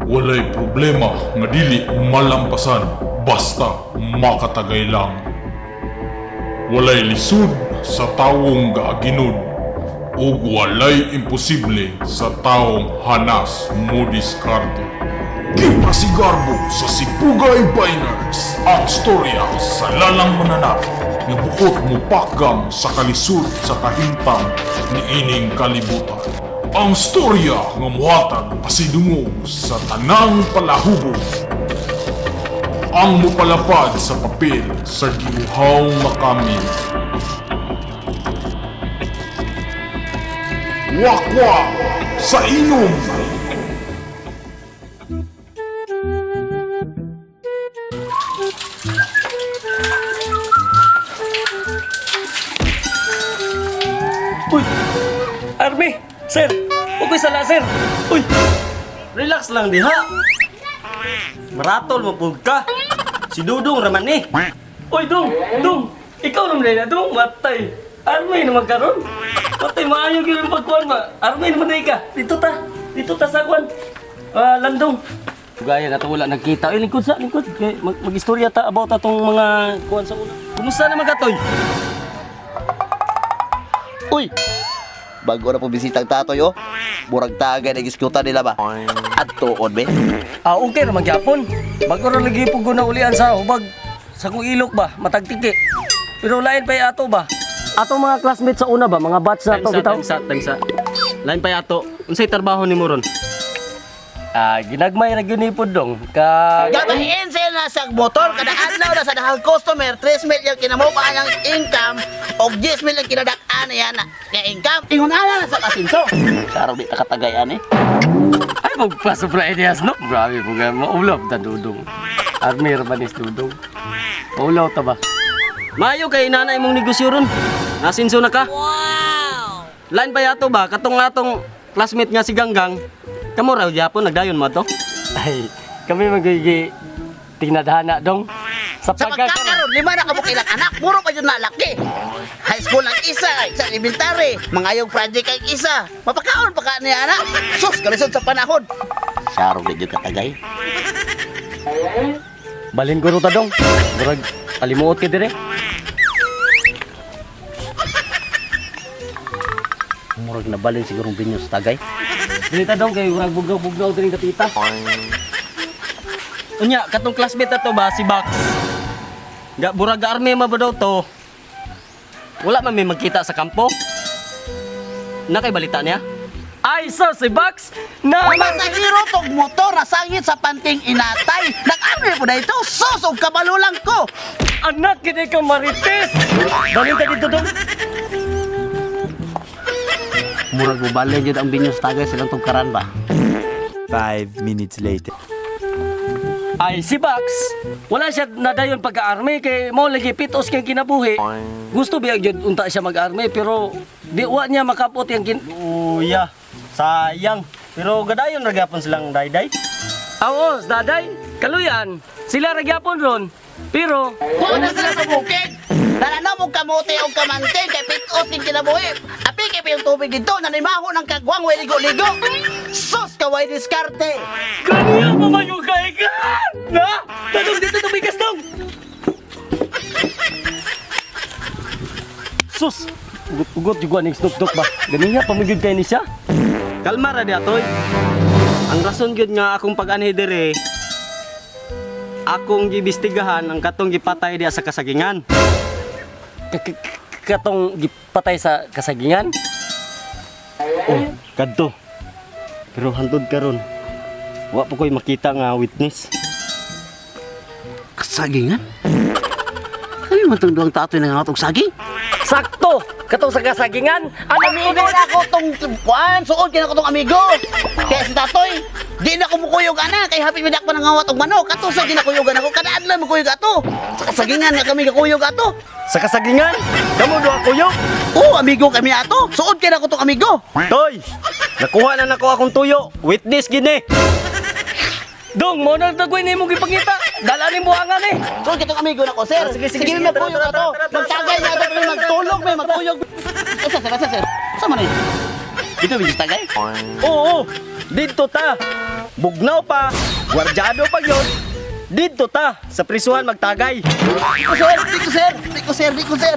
Walay problema nga dili malampasan basta makatagay lang. Walay lisod sa tawong gaaginod ug walay imposible sa tawong hanas mo diskarte. Gipasigarbo sa Sipugay Biners ang storya sa lalang mananap nga bukod mupakgang sa kalisod sa kahimtang ni ining kalibutan. Ang storya nga muhatag pasidungog sa tanang palahubog. Ang mupalapad sa papel sa giuhaw nga kami. Wakwak sa inom! Uy! Army! Sir! Huwag ko'y sala, sir! Uy! Relax lang diha! Maratol mapug ka! Si Dudong raman ni! Uy, Dong! Dong! Ikaw naman na Dong! Matay! Army naman karon! Matay, maayog yung pagkuhan ba? Army naman na ka! Dito ta! Dito ta sa kuhan! Landong! Gaya nga ito wala nagkita. Ay, lingkod sa lingkod. Mag-istorya ta about atong mga kuhan sa una. Kumusta naman ka, Toy? Uy! Bago na po bisitang tatoy, oh. Murag tagay na giskutan nila ba? At tuon, be? Okay naman gyapon. Bago ra lagi pug na ulian sa hubag sa kung ilok ba, matagtiki. Pero lain pa ato ba? Ato mga classmates sa una ba, mga batch na to bitaw. Time sa. Lain pa ato. Unsay trabaho nimo ron? Ginagmay ra gyud ni pod dong. Gabahin sila na sa motor, kada adlaw na sa dahang customer, 3 million kinamupa ang income, o 10 million kinadak-an yan na income. Ingon ala na sa kasinso. Saro di takatagayan eh. Ay magpa-supply ideas no. Grabe po nga maulaw ta Dudong. Army ra manis Dudong. Maulaw ta ba? Mayo kay nanay mong negosyo ron. Nasinso na ka? Wow! Lain pa yato ba katong atong classmate nga si Ganggang. Kamo raw gyapon nagdayon mo to? Ay, kami magigi tinadhana dong. Sa pagkakaroon, 5 na kamuk ilang anak, puro pa yun na laki. High school ang isa elementary, mangayong project ang isa. Mapakaon pa ka niya anak. Sus, kalisod sa panahon. Saro di yung katagay. Balin ko ta dong. Murag kalimuot ka dire. Murag na balin sigurong binyo sa tagay. Dito dong kay murag bugnaw diri katita. Unya, katong classmate ato ba si Bax? Ga burag army ma ba daw to? Wala man may magkita sa kampo. Na kay balita niya? Ay, so si Bax na Masahiro tog motor nasangit sa panting inatay. Nag-army po na ito, sus, og kabalo lang ko. anak kini ka marites. Balita dito dong. Murag mo balay jud ang binyo sa tagay silang tugkaran ba? 5 minutes later. Ay, si Bax, wala siya nadayon pagka-army kay mo lagi pitos kay kinabuhi. Gusto biyag jud unta siya mag-army pero di wa niya makapot yang Uya, sayang. Pero gadayon ra gyapon silang dayday. Aos, daday, kaluyan. Sila ra gyapon ron. Pero Huwag na sila sa bukid. Nananaw mong kamote o kamante kay pitos din kinabuhi. Api kay yung tubig dito, nanimaho ng kagwang way ligo-ligo. Sus, kaway diskarte. kaniya mamayugay ka! Na? Tanong dito tumigas dong! Sus! Ugot-ugot juga ning Snoop ba? Ganiya pamigid kay ni siya. Kalma ra diya toy. Ang rason gyud nga akong pag-anhi dire akong gibistigahan ang katong gipatay diya sa kasagingan. Katong gipatay sa kasagingan? Oh, kadto. Pero hantod karon. Wa po ko'y makita nga witness. Kasagingan? Kami man itong duwang tatoy na nga saging? Sakto! Katong sa kasagingan, Amigo na ako tong kuan, suod kina ko tong amigo. Kaya si Tatoy, di na ko mukuyog ana kay hapit mi dakpan nga watog manok. Kato sa ginakuyogan ako, kada adlaw mo kuyog ato. Sa kasagingan nga kami gakuyog ato. sa kasagingan, kamo do ako yo. Oo, amigo kami ato. Suod kina ko tong amigo. Toy, nakuha na nako akong tuyo. Witness gini. Dong, mo na tagway ni mong gipangita. Dalanin buhangan eh. Suod kitong amigo na ko, sir. Sige, magkuyog ato. Magtagay na ato, magtulog, may magkuyog. Sir. Sama na yun. Dito, may tagay? Oo, dito ta. bugnaw pa, gwardyado pa yun, dito ta, sa prisuhan magtagay. Di ko sir, di ko sir, di ko sir, di ko sir.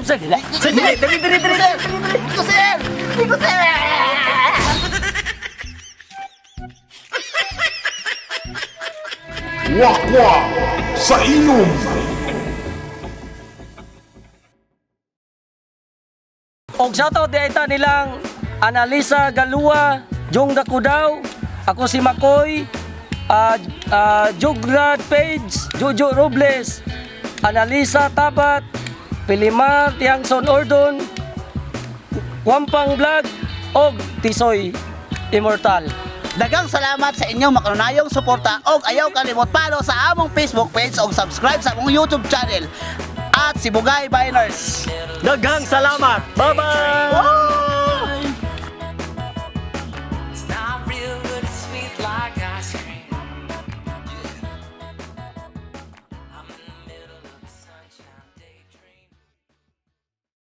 Sir, dili, dili, Di ko sir, di ko sir. Wakwak sa inom. Og shoutout di ita nilang Analisa Galua, Jong Dakudaw, ako si Makoy, Jugrad Page, Jojo Robles, Analisa Tabat, Pilimar Tiangson Ordon, Wampang Vlog, og Tisoy Immortal. Dagang salamat sa inyong makanunayong suporta og ayaw kalimot follow sa among Facebook page og subscribe sa among YouTube channel at si Bugay Biners. Daghang salamat. Bye-bye.